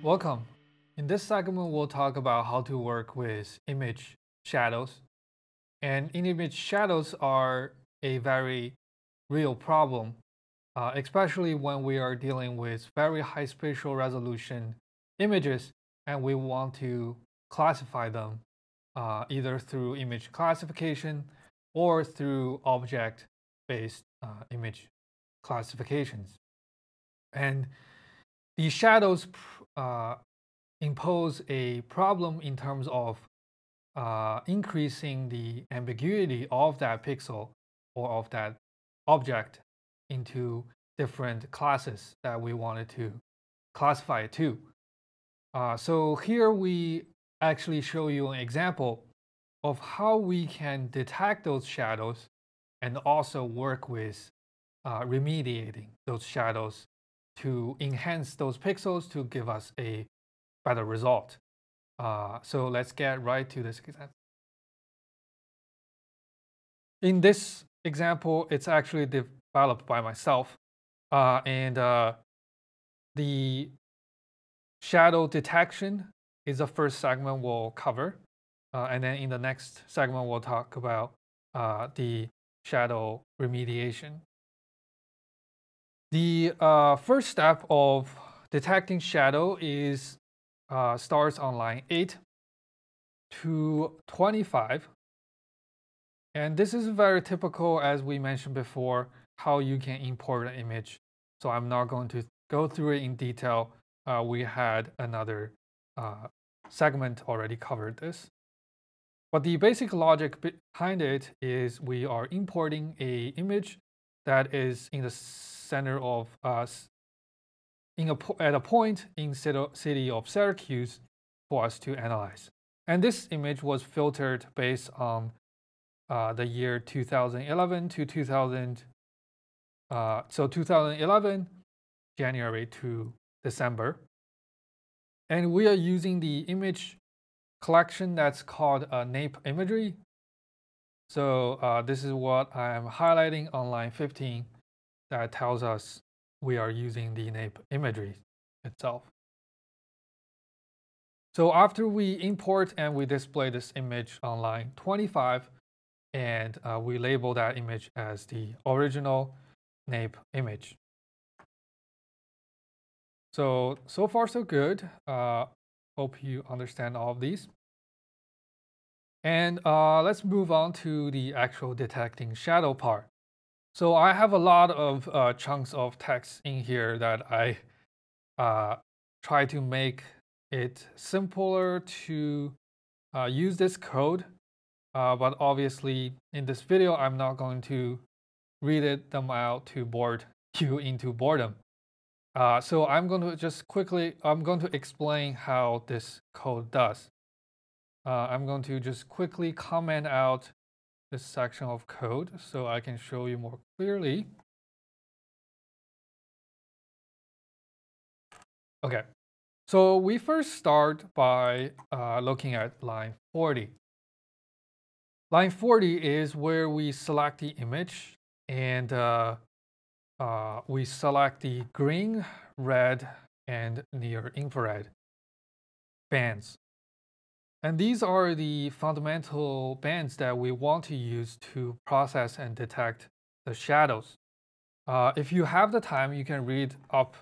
Welcome. In this segment, we'll talk about how to work with image shadows. And image shadows are a very real problem, especially when we are dealing with very high spatial resolution images and we want to classify them either through image classification or through object-based image classifications. And the shadows impose a problem in terms of increasing the ambiguity of that pixel or of that object into different classes that we wanted to classify it to. So here we actually show you an example of how we can detect those shadows and also work with remediating those shadows to enhance those pixels to give us a better result. So let's get right to this example. In this example, it's actually developed by myself. The shadow detection is the first segment we'll cover. And then in the next segment, we'll talk about the shadow remediation. The first step of detecting shadow is starts on line 8 to 25. And this is very typical, as we mentioned before, how you can import an image. So I'm not going to go through it in detail. We had another segment already covered this. But the basic logic behind it is we are importing an image that is in the center of us at a point in city of Syracuse for us to analyze. And this image was filtered based on the year 2011 to 2000. So 2011, January to December. And we are using the image collection that's called NAPE imagery. So this is what I'm highlighting on line 15 that tells us we are using the NAPE imagery itself. So after we import and we display this image on line 25, and we label that image as the original NAPE image. So far so good. Hope you understand all of these. And let's move on to the actual detecting shadow part. So I have a lot of chunks of text in here that I try to make it simpler to use this code. But obviously, in this video, I'm not going to read them out to bore you into boredom. So I'm going to explain how this code does. I'm going to just quickly comment out this section of code so I can show you more clearly. Okay, so we first start by looking at line 40. Line 40 is where we select the image and we select the green, red, and near infrared bands. And these are the fundamental bands that we want to use to process and detect the shadows. If you have the time, you can read up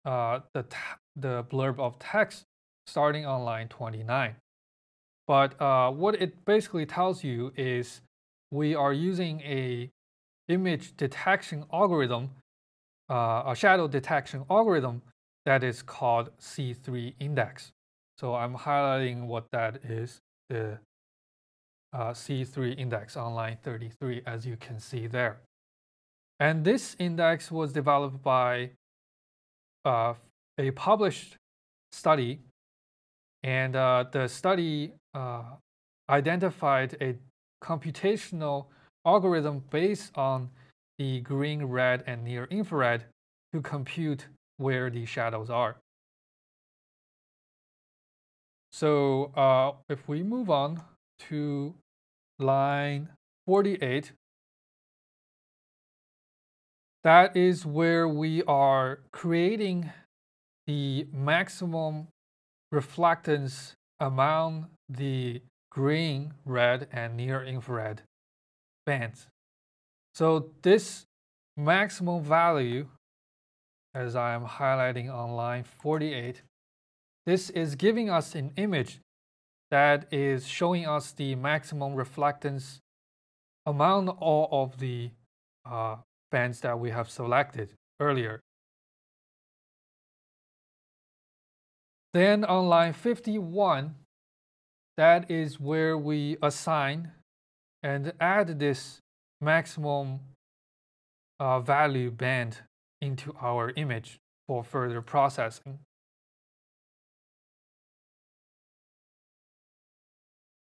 the blurb of text starting on line 29. But what it basically tells you is we are using a image detection algorithm, a shadow detection algorithm that is called C3 index. So I'm highlighting what that is, the C3 index on line 33, as you can see there. And this index was developed by a published study, and the study identified a computational algorithm based on the green, red, and near infrared to compute where the shadows are. So if we move on to line 48, that is where we are creating the maximum reflectance among the green, red, and near infrared bands. So this maximum value, as I am highlighting on line 48, this is giving us an image that is showing us the maximum reflectance among all of the bands that we have selected earlier. Then on line 51, that is where we assign and add this maximum value band into our image for further processing.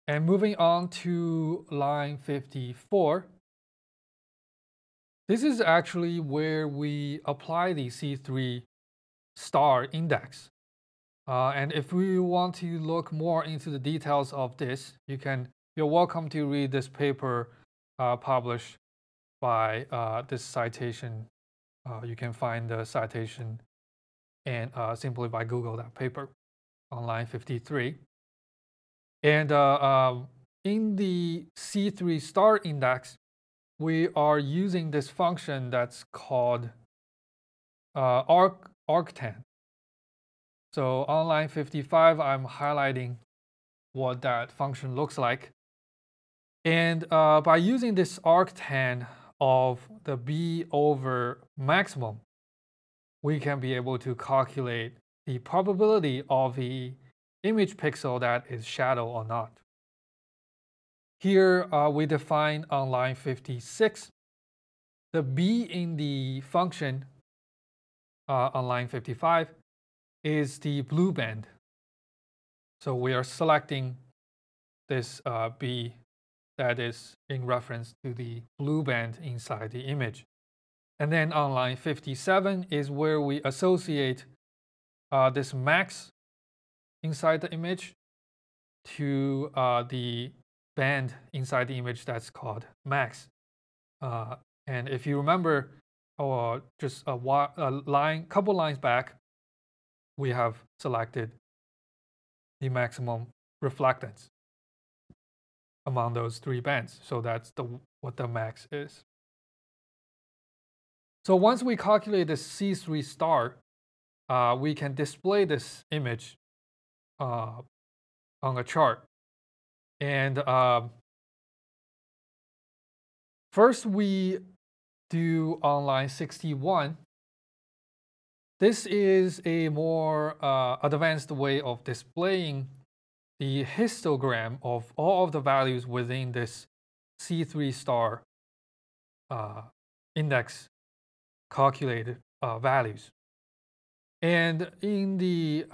And moving on to line 54, this is actually where we apply the C3 star index. And if we want to look more into the details of this, you're welcome to read this paper published by this citation. You can find the citation and simply by Google that paper on line 53. And in the C3 star index, we are using this function that's called arctan. So on line 55, I'm highlighting what that function looks like. And by using this arctan of the B over maximum, we can be able to calculate the probability of the image pixel that is shadow or not. Here we define on line 56 the B in the function on line 55 is the blue band. So we are selecting this B that is in reference to the blue band inside the image. And then on line 57 is where we associate this max inside the image to the band inside the image that's called max. And if you remember, just a couple lines back, we have selected the maximum reflectance among those three bands. So that's what the max is. So once we calculate the C3 star, we can display this image on a chart. And first we do on line 61. This is a more advanced way of displaying the histogram of all of the values within this C3 star index calculated values. And in the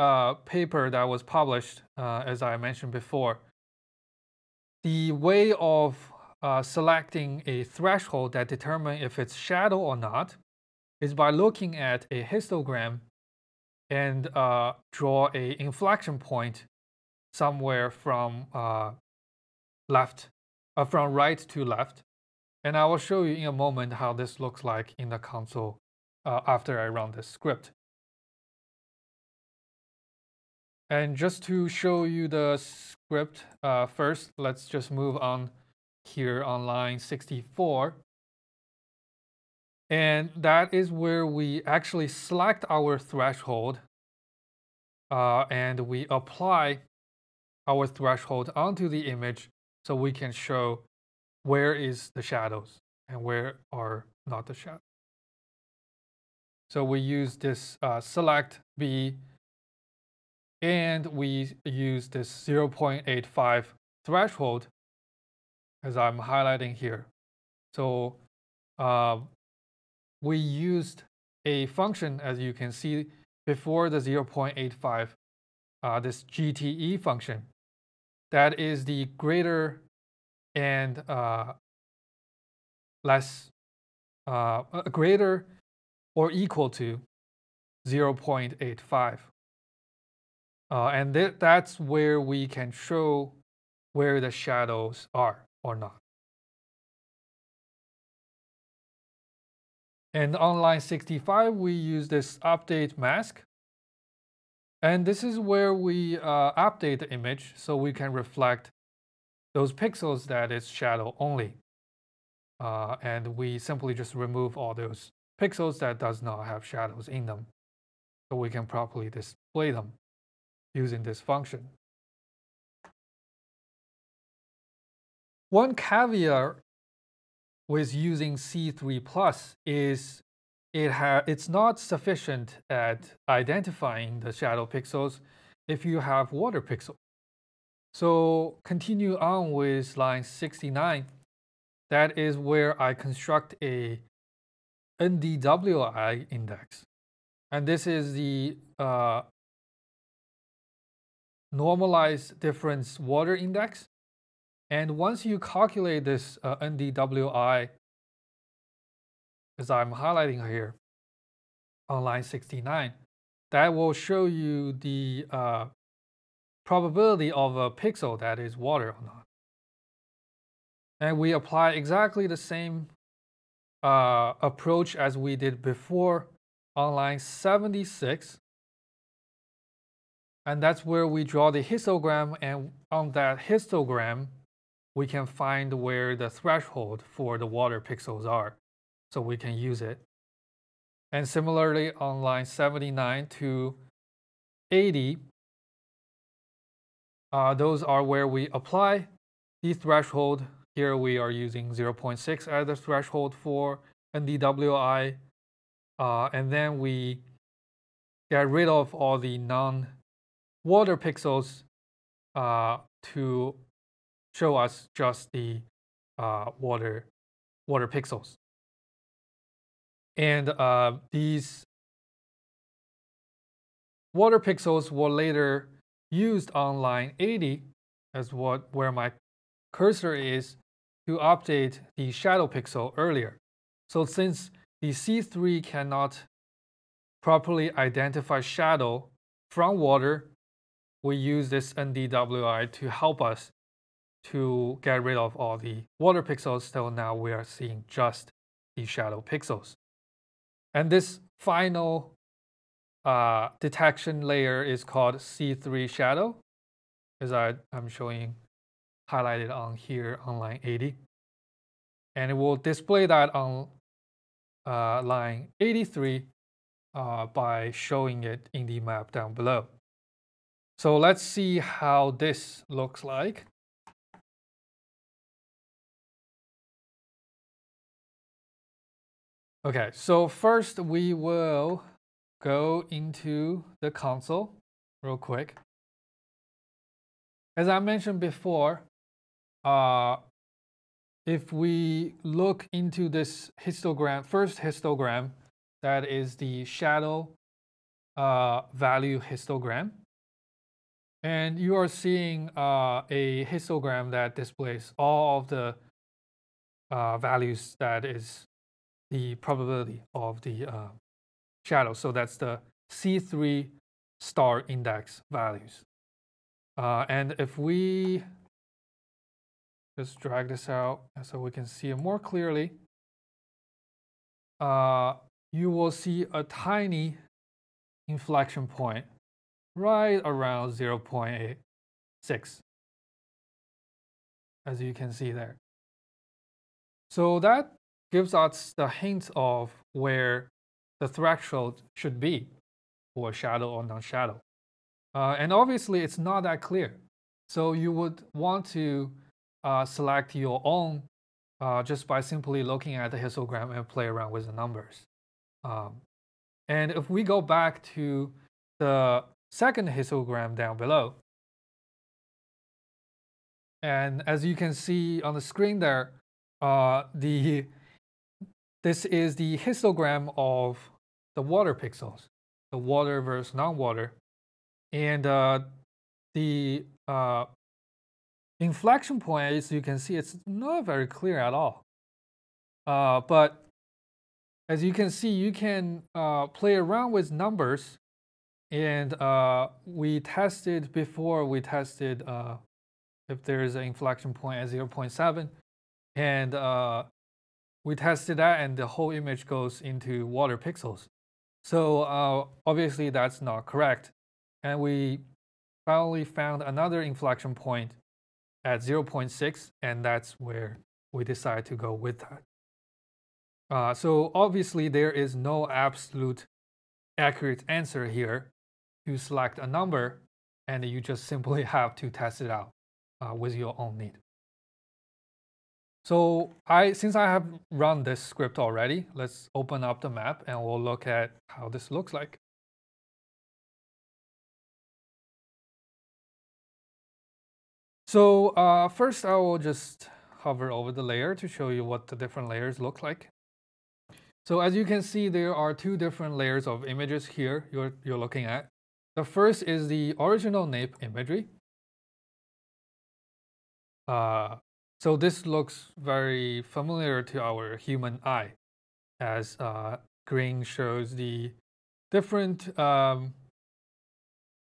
paper that was published, as I mentioned before, the way of selecting a threshold that determines if it's shadow or not is by looking at a histogram and draw an inflection point somewhere from from right to left. And I will show you in a moment how this looks like in the console after I run this script. And just to show you the script first, let's just move on here on line 64. And that is where we actually select our threshold and we apply our threshold onto the image so we can show where is the shadows and where are not the shadows. So we use this select B and we use this 0.85 threshold as I'm highlighting here. So we used a function, as you can see, before the 0.85, this GTE function. That is the greater and greater or equal to 0.85. And that's where we can show where the shadows are or not. And on line 65, we use this update mask. And this is where we update the image so we can reflect those pixels that is shadow only. And we simply just remove all those pixels that does not have shadows in them, so we can properly display them using this function. One caveat with using C3 plus is it's not sufficient at identifying the shadow pixels if you have water pixel. So continue on with line 69. That is where I construct a NDWI index. And this is the normalized difference water index. And once you calculate this NDWI, as I'm highlighting here on line 69, that will show you the probability of a pixel that is water or not. And we apply exactly the same approach as we did before on line 76. And that's where we draw the histogram, and on that histogram, we can find where the threshold for the water pixels are, so we can use it. And similarly, on line 79 to 80, those are where we apply the threshold. Here we are using 0.6 as the threshold for NDWI, and then we get rid of all the non-water pixels to show us just the water pixels. And these water pixels were later used on line 80 as where my cursor is to update the shadow pixel earlier. So since the C3 cannot properly identify shadow from water, we use this NDWI to help us to get rid of all the water pixels, so now we are seeing just the shadow pixels. And this final detection layer is called C3 shadow, as I'm showing highlighted on here on line 80. And it will display that on line 83 by showing it in the map down below. So let's see how this looks like. Okay, so first we will go into the console real quick. As I mentioned before, if we look into this histogram, first histogram, that is the shadow value histogram. And you are seeing a histogram that displays all of the values that is the probability of the shadow. So that's the C3 star index values. And if we just drag this out so we can see it more clearly, you will see a tiny inflection point right around 0.86, as you can see there. So that gives us the hint of where the threshold should be for shadow or non-shadow. And obviously, it's not that clear. So you would want to select your own just by simply looking at the histogram and play around with the numbers. And if we go back to the second histogram down below, and as you can see on the screen there, this is the histogram of the water pixels, the water versus non-water. And the inflection point, as you can see, it's not very clear at all. But as you can see, you can play around with numbers. And we tested before, if there is an inflection point at 0.7. And we tested that, and the whole image goes into water pixels. So obviously, that's not correct. and we finally found another inflection point at 0.6, and that's where we decide to go with that. So obviously there is no absolute accurate answer here. You select a number, and you just simply have to test it out with your own need. So since I have run this script already, let's open up the map and we'll look at how this looks like. So first I will just hover over the layer to show you what the different layers look like. So as you can see, there are two different layers of images here you're looking at. The first is the original nape imagery. So this looks very familiar to our human eye, as green shows the different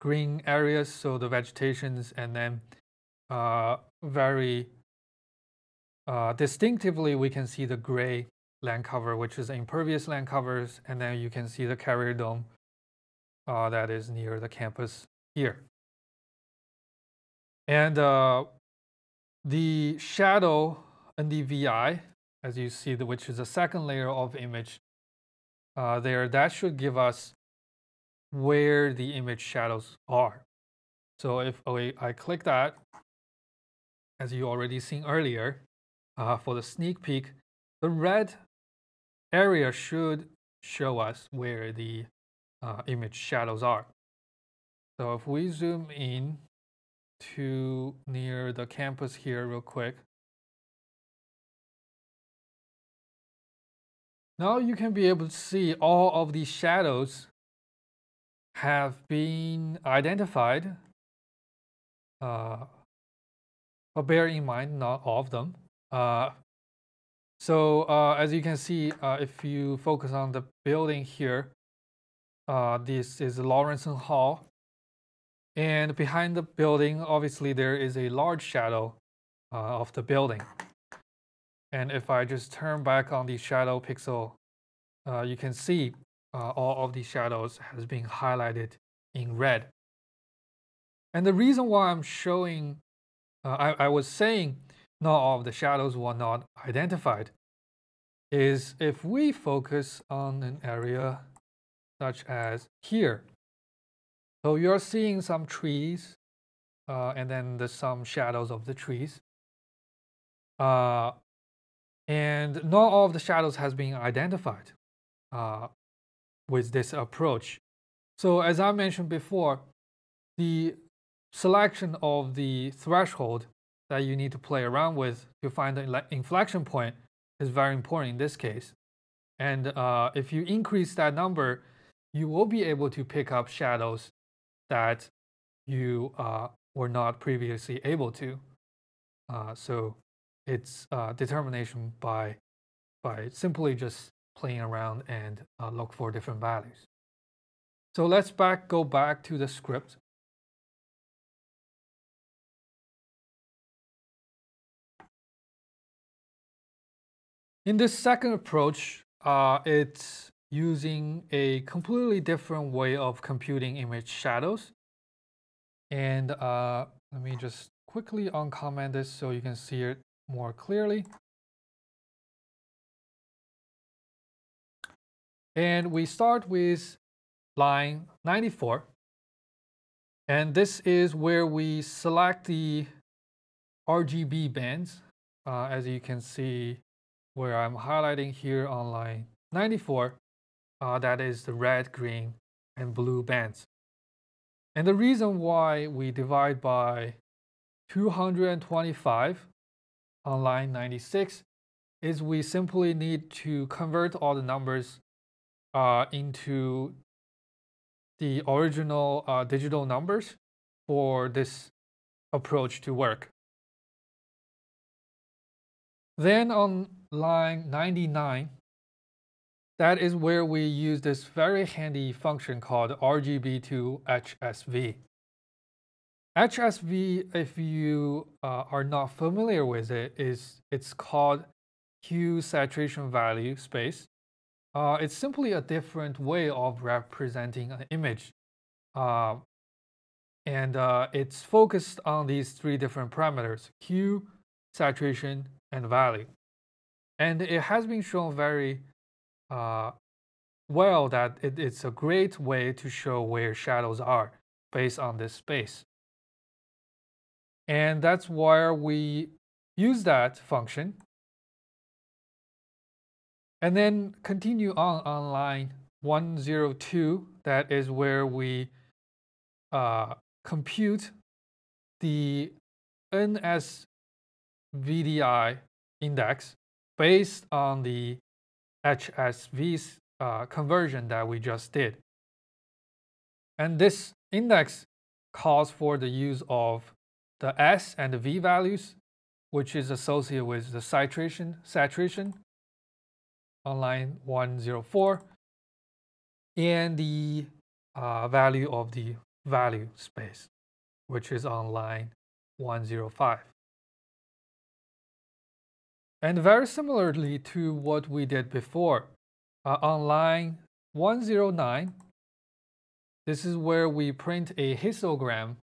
green areas, so the vegetations, and then very distinctively we can see the gray land cover, which is impervious land covers, and then you can see the carrier dome that is near the campus here. And the shadow NDVI, as you see, which is the second layer of image there, that should give us where the image shadows are. So if I click that, as you already seen earlier, for the sneak peek, the red area should show us where the image shadows are. So if we zoom in to near the campus here real quick, now you can be able to see all of these shadows have been identified, but bear in mind, not all of them. So as you can see, if you focus on the building here, this is Lawrenson Hall. And behind the building, obviously, there is a large shadow of the building. And if I just turn back on the shadow pixel, you can see all of these shadows has been highlighted in red. And the reason why I'm showing, I was saying not all of the shadows were not identified, is if we focus on an area such as here. So you're seeing some trees, and then there's some shadows of the trees. And not all of the shadows has been identified with this approach. So as I mentioned before, the selection of the threshold that you need to play around with to find the inflection point is very important in this case. And if you increase that number, you will be able to pick up shadows that you were not previously able to. So it's determination by simply just playing around and look for different values. So let's go back to the script. In this second approach, it's using a completely different way of computing image shadows. And let me just quickly uncomment this so you can see it more clearly. And we start with line 94. And this is where we select the RGB bands, as you can see where I'm highlighting here on line 94. That is the red, green, and blue bands. And the reason why we divide by 225 on line 96 is we simply need to convert all the numbers into the original digital numbers for this approach to work. Then on line 99, that is where we use this very handy function called RGB to HSV. HSV, if you are not familiar with it, it's called hue saturation value space. It's simply a different way of representing an image. And it's focused on these three different parameters: hue, saturation, and value. And it has been shown very well that it's a great way to show where shadows are based on this space. And that's where we use that function. And then continue on line 102. That is where we compute the NSVDI index based on the HSV conversion that we just did. And this index calls for the use of the S and the V values, which is associated with the saturation on line 104, and the value of the value space, which is on line 105. And very similarly to what we did before, on line 109, this is where we print a histogram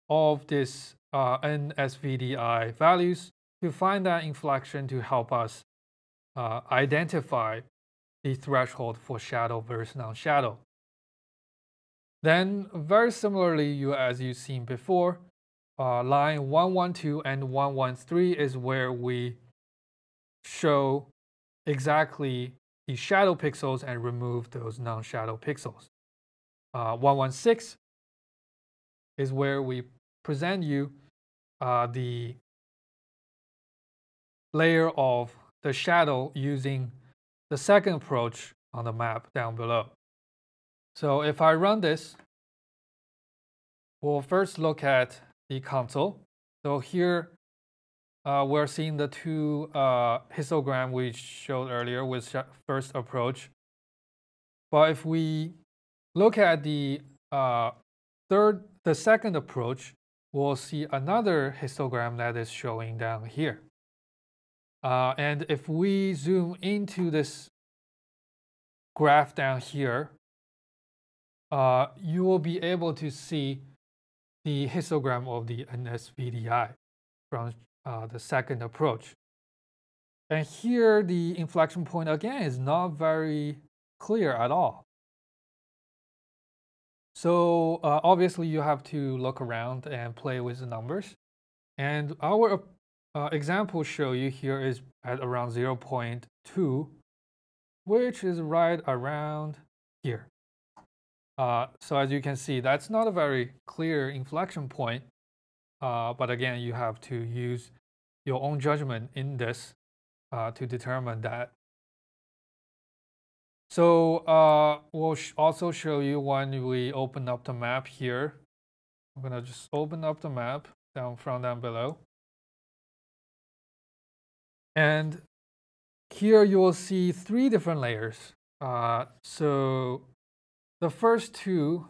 of this NSVDI values to find that inflection to help us identify the threshold for shadow versus non-shadow. Then very similarly, as you've seen before, line 112 and 113 is where we show exactly the shadow pixels and remove those non-shadow pixels. 116 is where we present you the layer of the shadow using the second approach on the map down below. So if I run this, we'll first look at the console. So here we're seeing the two histogram we showed earlier with first approach. But if we look at the second approach, we'll see another histogram that is showing down here. And if we zoom into this graph down here, you will be able to see the histogram of the NSVDI from the second approach. And here the inflection point again is not very clear at all. So obviously you have to look around and play with the numbers. And our example show you here is at around 0.2, which is right around here. So as you can see, that's not a very clear inflection point. But again, you have to use your own judgment in this to determine that. So we'll also show you when we open up the map here. I'm gonna just open up the map down below. And here you will see three different layers. So the first two,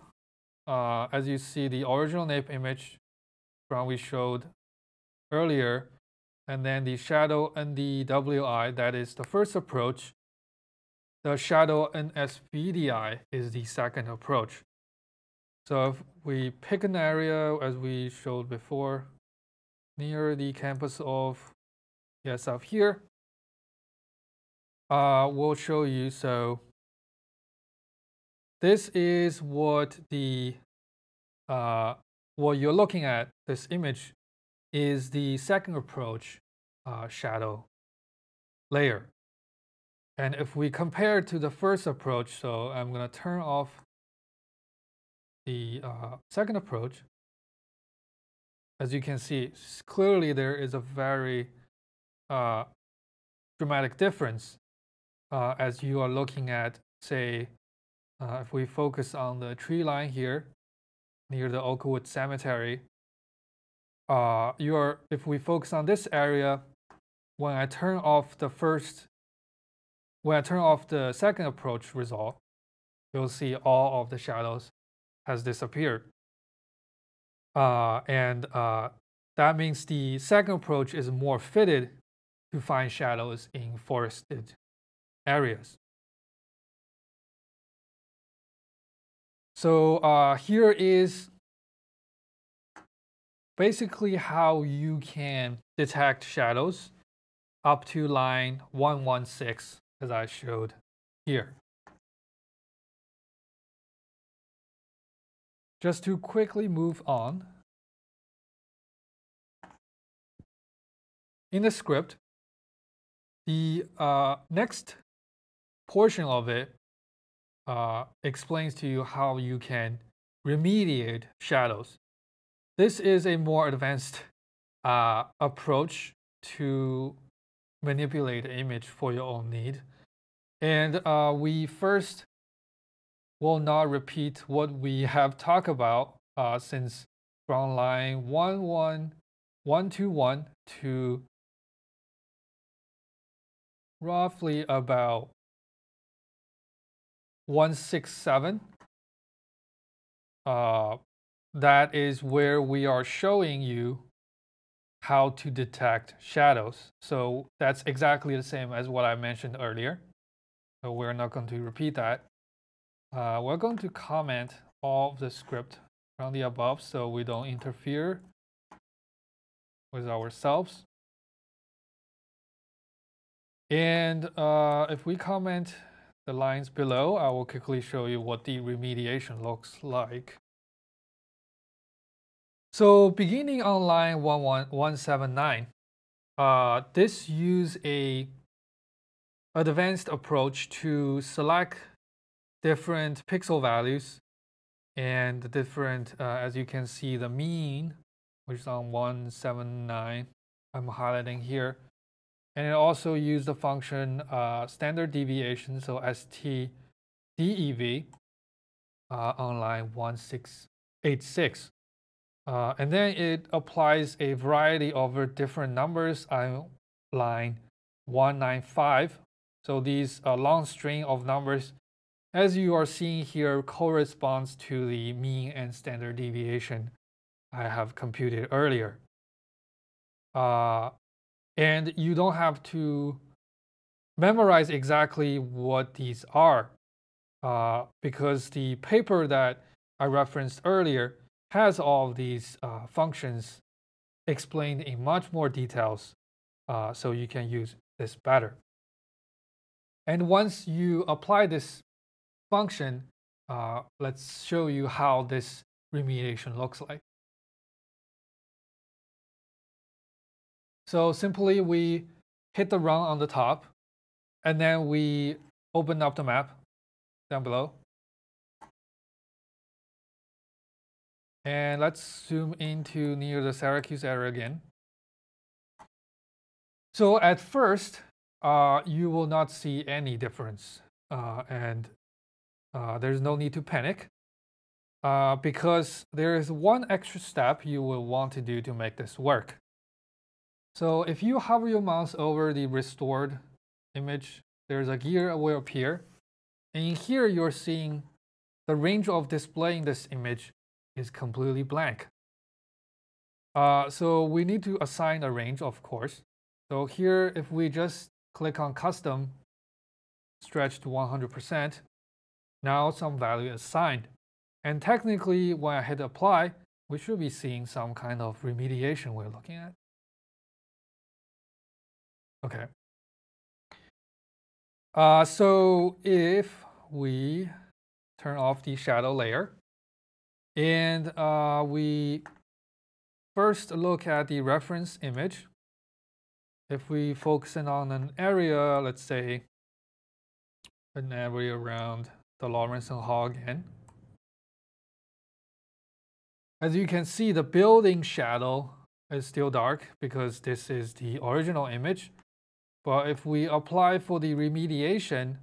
as you see, the original nape image from we showed earlier, and then the shadow and the WI, that is the first approach. The shadow NSVDI is the second approach. So if we pick an area, as we showed before, near the campus of ESF here, we'll show you. So this is what the what you're looking at. This image is the second approach shadow layer. And if we compare it to the first approach, so I'm going to turn off the second approach. As you can see, clearly there is a very dramatic difference as you are looking at, say, if we focus on the tree line here near the Oakwood Cemetery, if we focus on this area, when I turn off the second approach result, you'll see all of the shadows has disappeared. And that means the second approach is more fitted to find shadows in forested areas. So here is basically how you can detect shadows up to line 116, as I showed here. Just to quickly move on, in the script, the next portion of it explains to you how you can remediate shadows. This is a more advanced approach to manipulate the image for your own need. And we first will not repeat what we have talked about since from line 121 to roughly about 167. That is where we are showing you how to detect shadows. So that's exactly the same as what I mentioned earlier. So we're not going to repeat that. We're going to comment all of the script from the above so we don't interfere with ourselves. And if we comment the lines below, I will quickly show you what the remediation looks like. So beginning on line 179, this use a advanced approach to select different pixel values and different, as you can see, the mean, which is on 179, I'm highlighting here. And it also used the function standard deviation, so STDEV, on line 1686. And then it applies a variety of different numbers on line 195. So these long string of numbers, as you are seeing here, corresponds to the mean and standard deviation I have computed earlier. And you don't have to memorize exactly what these are because the paper that I referenced earlier has all of these functions explained in much more details so you can use this better. And once you apply this function, let's show you how this remediation looks like. So simply we hit the run on the top, and then we open up the map down below. And let's zoom into near the Syracuse area again. So at first, you will not see any difference, and there's no need to panic because there is one extra step you will want to do to make this work. So if you hover your mouse over the restored image, there's a gear will appear. And in here, you're seeing the range of displaying this image is completely blank. So we need to assign a range, of course. So here, if we just click on custom, stretch to 100%, now some value is assigned. And technically, when I hit apply, we should be seeing some kind of remediation we're looking at. Okay. So if we turn off the shadow layer and we first look at the reference image, if we focus in on an area, let's say an area around the Lawrence Hall again, as you can see, the building shadow is still dark because this is the original image. But if we apply for the remediation,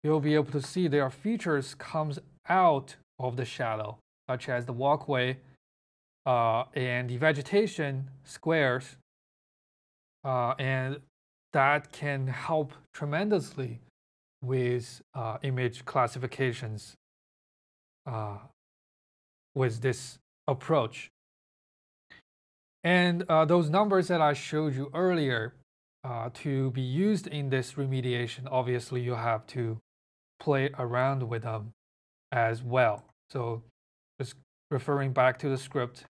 you'll be able to see there are features comes out of the shadow, such as the walkway and the vegetation squares, and that can help tremendously with image classifications with this approach. And those numbers that I showed you earlier, to be used in this remediation, obviously you have to play around with them as well. So just referring back to the script,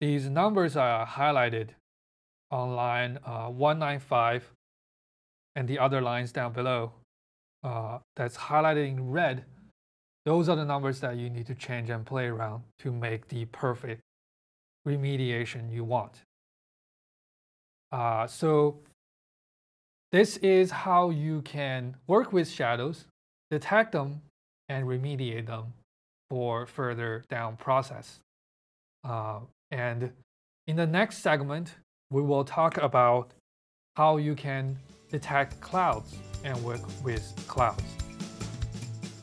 These numbers are highlighted on line 195 and the other lines down below that's highlighted in red. Those are the numbers that you need to change and play around to make the perfect remediation you want. So this is how you can work with shadows, detect them, and remediate them for further down process. And in the next segment, we will talk about how you can detect clouds and work with clouds.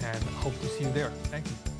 And hope to see you there. Thank you.